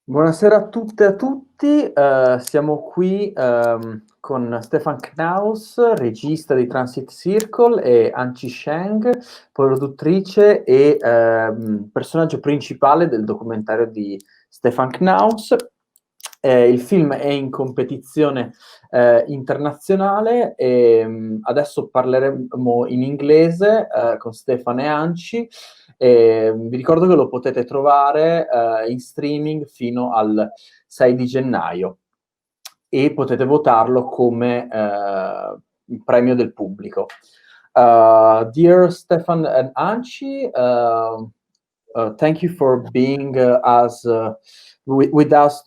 Buonasera a tutte e a tutti, siamo qui con Stephan Knauss, regista di Transit Circle, e Anci Sheng, produttrice e personaggio principale del documentario di Stephan Knauss. Il film è in competizione internazionale e adesso parleremo in inglese con Stefan e Anci. Vi ricordo che lo potete trovare in streaming fino al 6 di gennaio e potete votarlo come premio del pubblico. Dear Stefan and Anci, thank you for being with us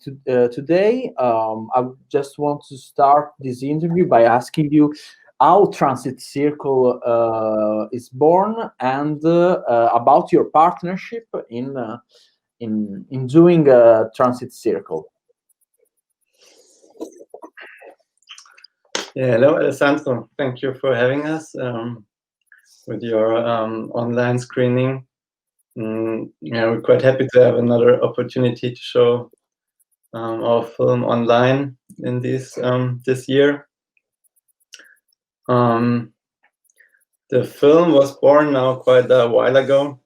today. I just want to start this interview by asking you how Transit Circle is born and about your partnership in doing Transit Circle. Yeah, hello, Alessandro. Thank you for having us with your online screening. Yeah, we're quite happy to have another opportunity to show our film online in this year. The film was born now quite a while ago.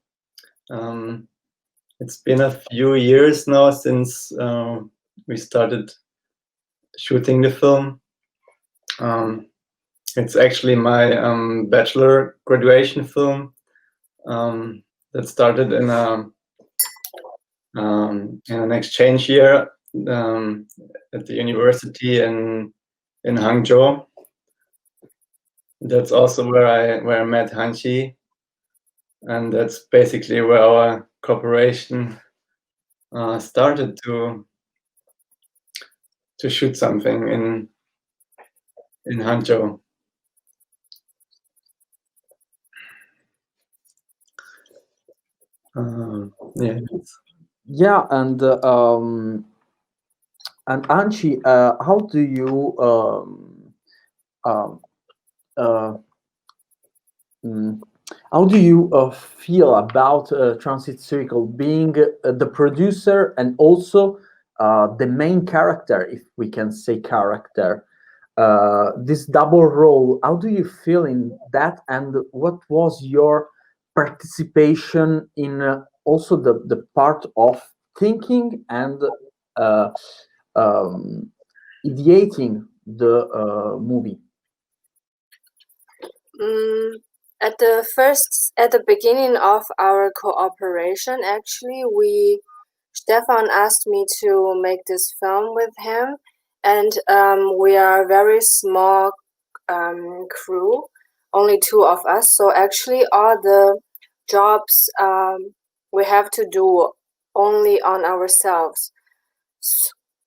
It's been a few years now since we started shooting the film. It's actually my bachelor graduation film that started in an exchange year at the university in Hangzhou. That's also where I met Hanchi, and that's basically where our cooperation started to shoot something in Hangzhou. Yeah. Yeah, and Anchi, how do you how do you feel about Transit Circle being the producer and also the main character, if we can say character? This double role, how do you feel in that, and what was your participation in also the part of thinking and ideating the movie? At the beginning of our cooperation, actually, Stefan asked me to make this film with him, and we are a very small crew, only two of us. So actually, all the jobs we have to do only on ourselves.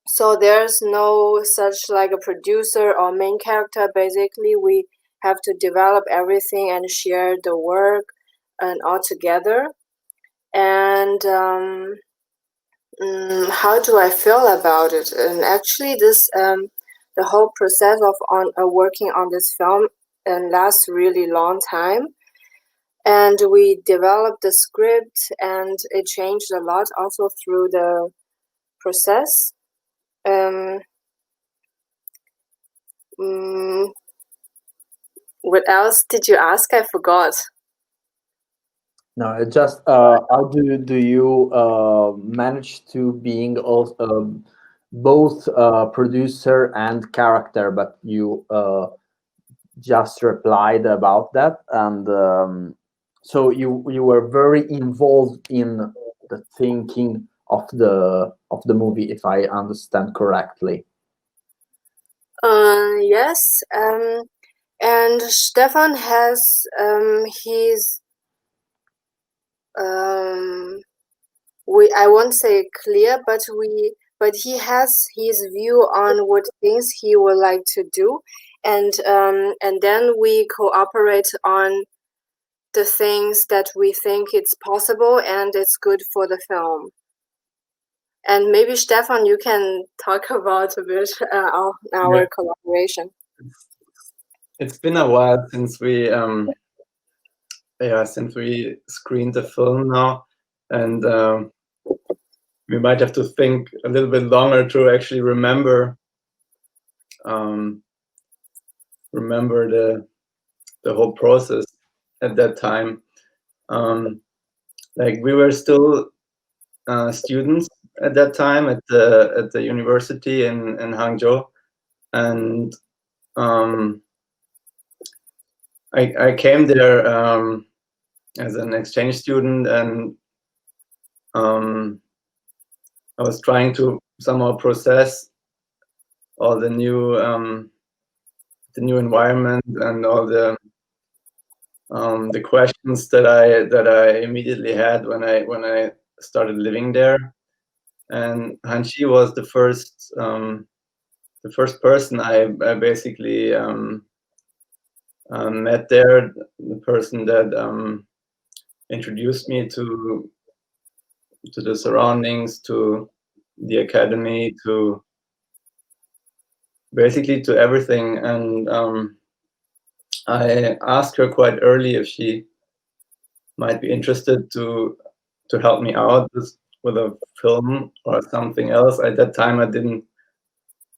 So there's no such like a producer or main character. Basically, we have to develop everything and share the work and all together. And how do I feel about it? And actually, this the whole process of working on this film lasts really long time. And we developed the script, and it changed a lot also through the process. What else did you ask? I forgot. No, just how do you manage to being also both producer and character? But you just replied about that, and so you were very involved in the thinking of the movie, if I understand correctly. Yes, and Stefan has his I won't say clear, but he has his view on what things he would like to do, and then we cooperate on the things that we think it's possible and it's good for the film. And maybe Stefan, you can talk about a bit our collaboration. It's been a while since we screened the film now, and we might have to think a little bit longer to actually remember the whole process at that time. Like we were still students at that time at the university in Hangzhou, and I came there as an exchange student, and I was trying to somehow process all the new environment and all the questions that I immediately had when I started living there. And Hanxi was the first person I basically met there, the person that introduced me to the surroundings, to the academy, to basically to everything. And I asked her quite early if she might be interested to help me out with a film or something else. At that time, I didn't.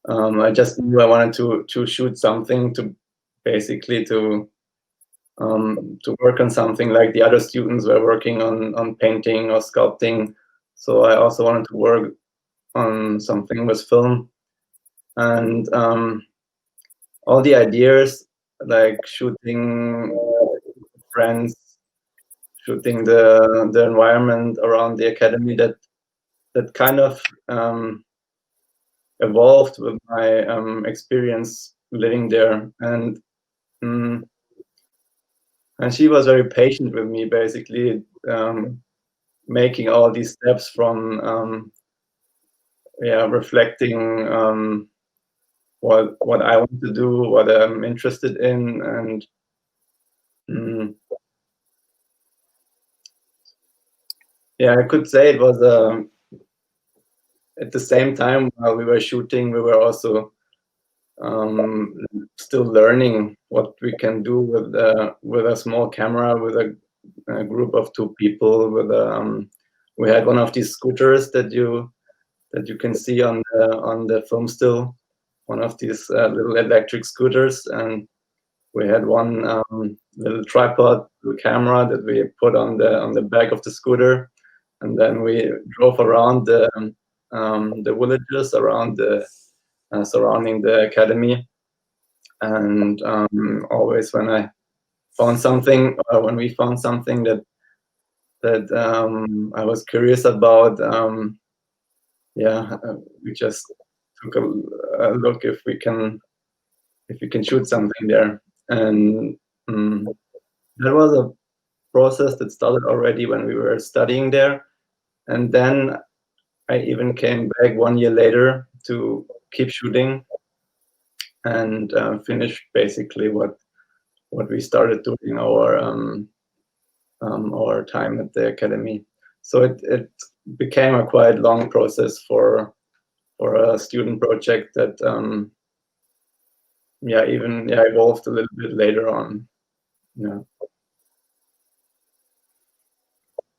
I just knew I wanted to shoot something, to basically to work on something like the other students were working on painting or sculpting. So I also wanted to work on something with film. And all the ideas, like shooting friends, shooting the environment around the academy, that kind of evolved with my experience living there. And she was very patient with me, basically making all these steps from reflecting what I want to do, what I'm interested in, and I could say it was at the same time while we were shooting, we were also still learning what we can do with a small camera, with a group of 2 people. With we had one of these scooters that you can see on the film still, one of these little electric scooters, and we had one little tripod camera that we put on the back of the scooter, and then we drove around the villages around the surrounding the academy. And always when I found something, when we found something that I was curious about, we just took a look if we can shoot something there. And that was a process that started already when we were studying there. And then I even came back 1 year later to keep shooting and finish basically what we started doing our time at the academy. So it became a quite long process for a student project that evolved a little bit later on. Yeah.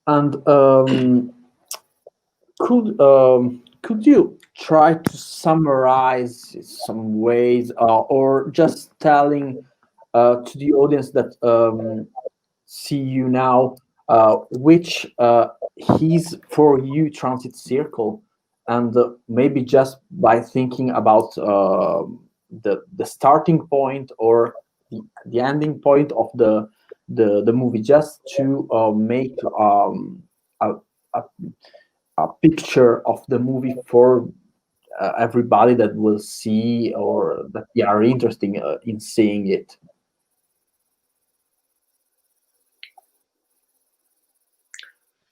And could you try to summarize some ways, or just telling to the audience that see you now, which is for you transit circle, and maybe just by thinking about the starting point or the ending point of the movie, just to make a, a picture of the movie for everybody that will see or that they are interested in seeing it.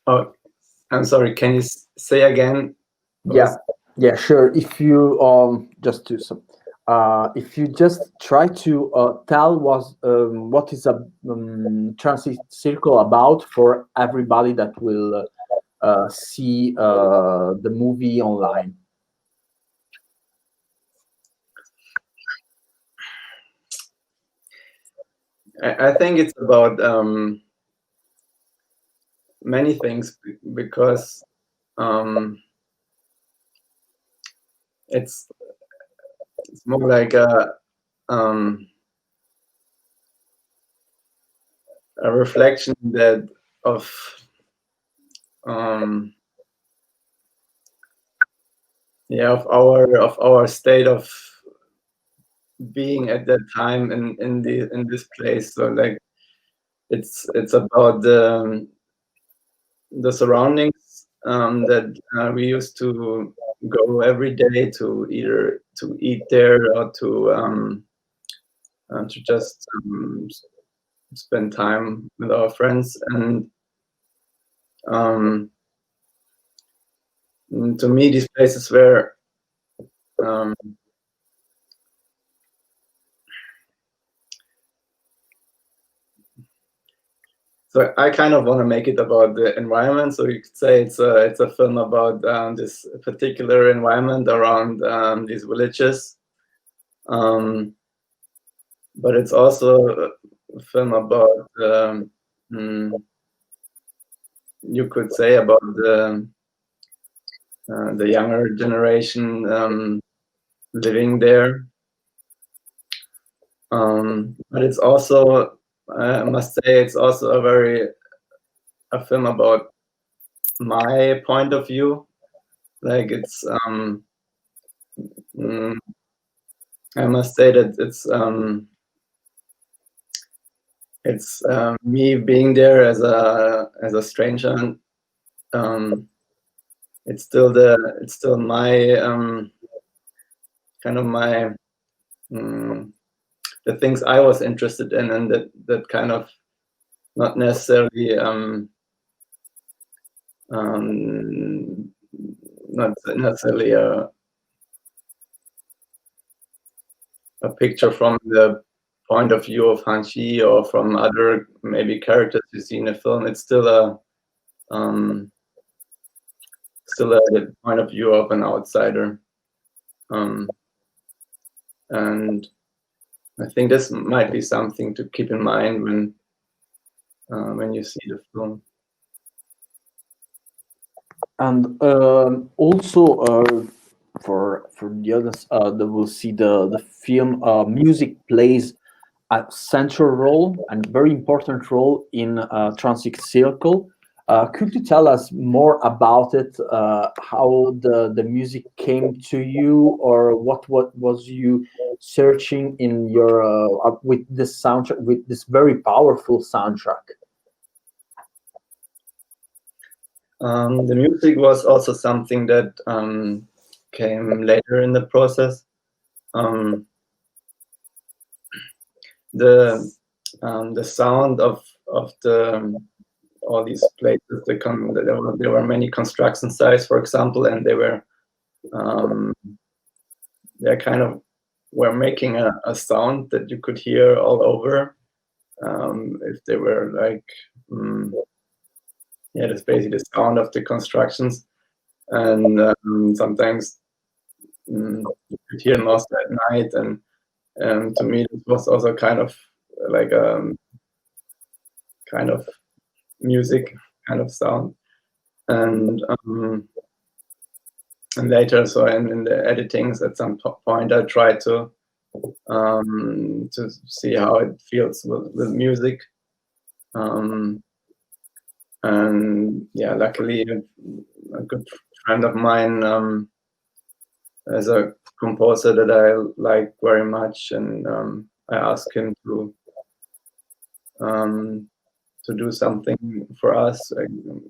Oh, I'm sorry. Can you say again? Yeah, sure. If you just do some, if you just try to tell what is a transit circle about for everybody that will see the movie online. I think it's about many things, because it's more like a reflection that of our state of being at that time in this place. So like it's about the surroundings that we used to go every day to either to eat there or to just spend time with our friends. And to me, these places were so I kind of want to make it about the environment. So you could say it's a film about this particular environment around these villages, but it's also a film about you could say about the younger generation living there. But it's also, I must say, it's also a film about my point of view. Like it's, I must say that it's me being there as a stranger. It's still my kind of my the things I was interested in, and that kind of not necessarily not necessarily a picture from the point of view of Han Chi or from other maybe characters you see in the film. It's still a the point of view of an outsider, and I think this might be something to keep in mind when you see the film. And also for the others that will see the film, music plays a central role and very important role in Transit Circle. Could you tell us more about it? How the music came to you, or what was you searching in your with this soundtrack, with this very powerful soundtrack? The music was also something that came later in the process. The sound of all these places, there were many construction sites, for example, and they kind of were making a sound that you could hear all over. If they were like that's basically the sound of the constructions, and sometimes you could hear lost at night, and to me it was also kind of like kind of music kind of sound. And later, so in the editings, at some point I tried to see how it feels with music. And yeah, luckily a good friend of mine is a composer that I like very much, and I asked him to do something for us.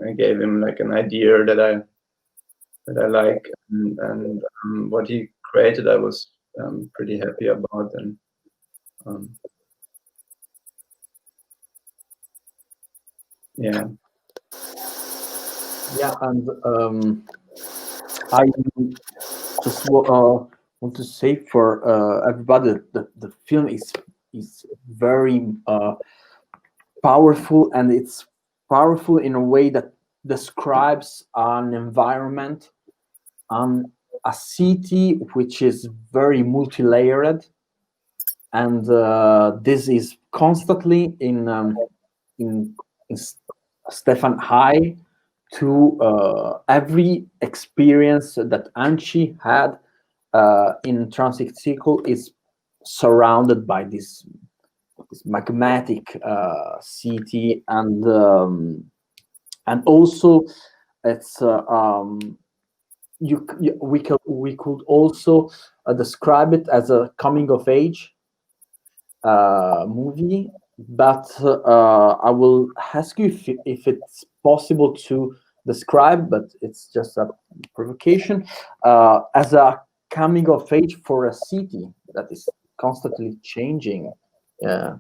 I gave him like an idea that I like, and what he created I was pretty happy about. And And I just want to say for everybody that the film is very powerful, and it's powerful in a way that describes an environment, a city which is very multi-layered, and this is constantly in Stephan eye to every experience that Anchi had in transit circle is surrounded by this magmatic city, and also it's we could also describe it as a coming of age movie. But I will ask you if it's possible to describe, but it's just a provocation, as a coming of age for a city that is constantly changing. Yeah.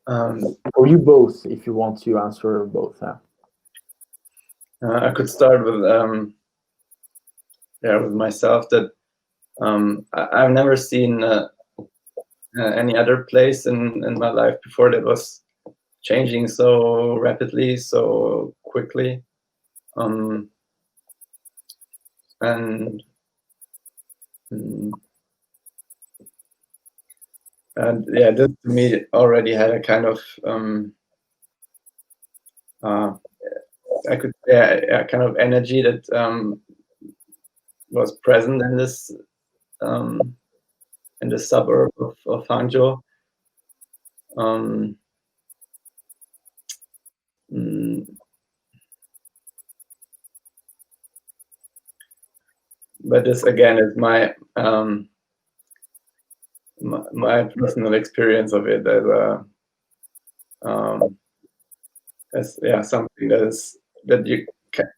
Or you both, if you want to answer both. I could start with with myself, that I've never seen any other place in my life before that was changing so rapidly, so quickly, and yeah, this to me already had a kind of kind of energy that was present in this suburb of Hangzhou. But this again is my my personal experience of it as something that you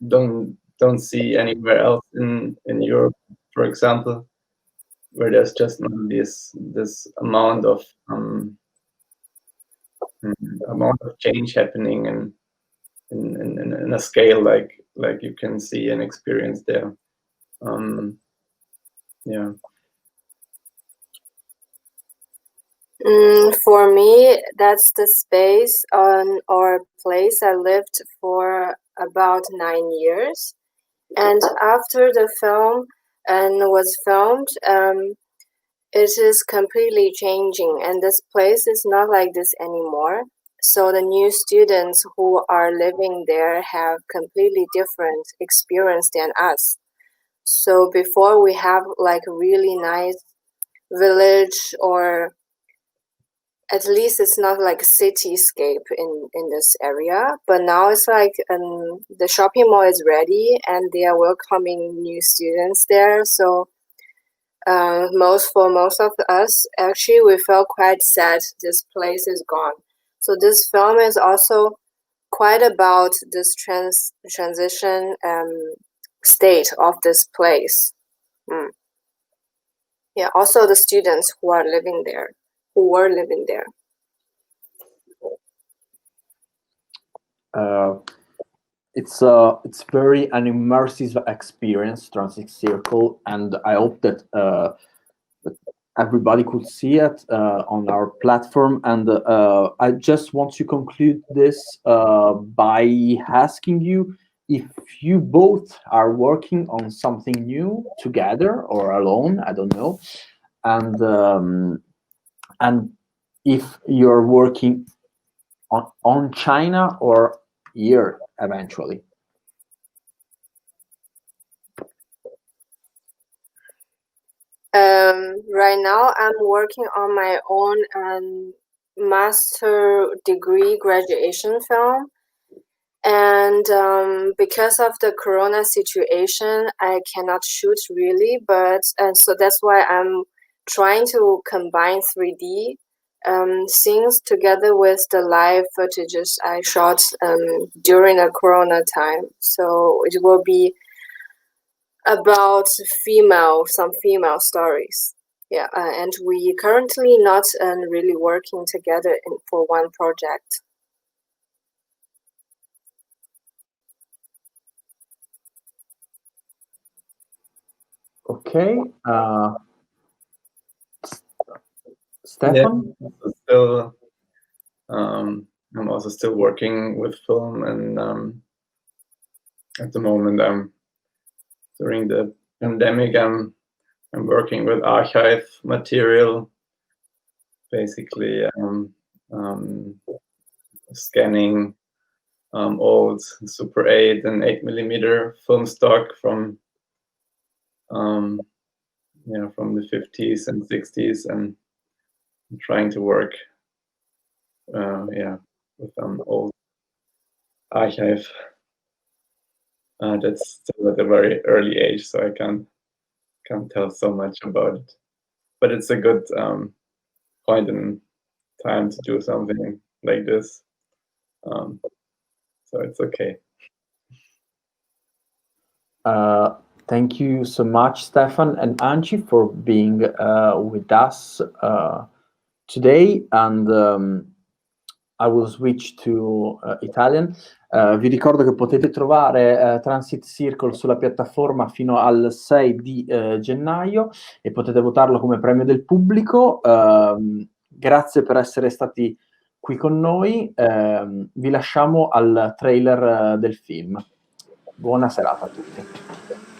don't see anywhere else in Europe, for example, where there's just not this amount of change happening in a scale like you can see and experience there. For me, that's the space or place I lived for about 9 years. And after the film was filmed, it is completely changing, and this place is not like this anymore. So the new students who are living there have completely different experience than us. So before we have like really nice village, or at least it's not like a cityscape in this area, but now it's like the shopping mall is ready and they are welcoming new students there. So for most of us, actually, we felt quite sad this place is gone. So this film is also quite about this transition state of this place. Yeah, also the students who were living there. It's very an immersive experience, Transit Circle, and I hope that everybody could see it on our platform. And I just want to conclude this by asking you if you both are working on something new together or alone, I don't know, and if you're working on China or here eventually. Right now, I'm working on my own master degree graduation film, and because of the corona situation, I cannot shoot really, and so that's why I'm trying to combine 3D scenes together with the live footages I shot during the corona time. So it will be about some female stories. Yeah, and we currently not really working together for one project. Okay, Stephan? I'm also still working with film, and at the moment, during the pandemic, I'm working with archive material, basically scanning old Super 8 and 8mm film stock from from the 50s and 60s, and trying to work with an old archive that's still at a very early age, so I can't tell so much about it. But it's a good point in time to do something like this, so it's okay. Thank you so much, Stephan and Anci, for being with us today, and I will switch to Italian. Vi ricordo che potete trovare Transit Circle sulla piattaforma fino al 6 di gennaio e potete votarlo come premio del pubblico. Grazie per essere stati qui con noi. Vi lasciamo al trailer del film. Buona serata a tutti.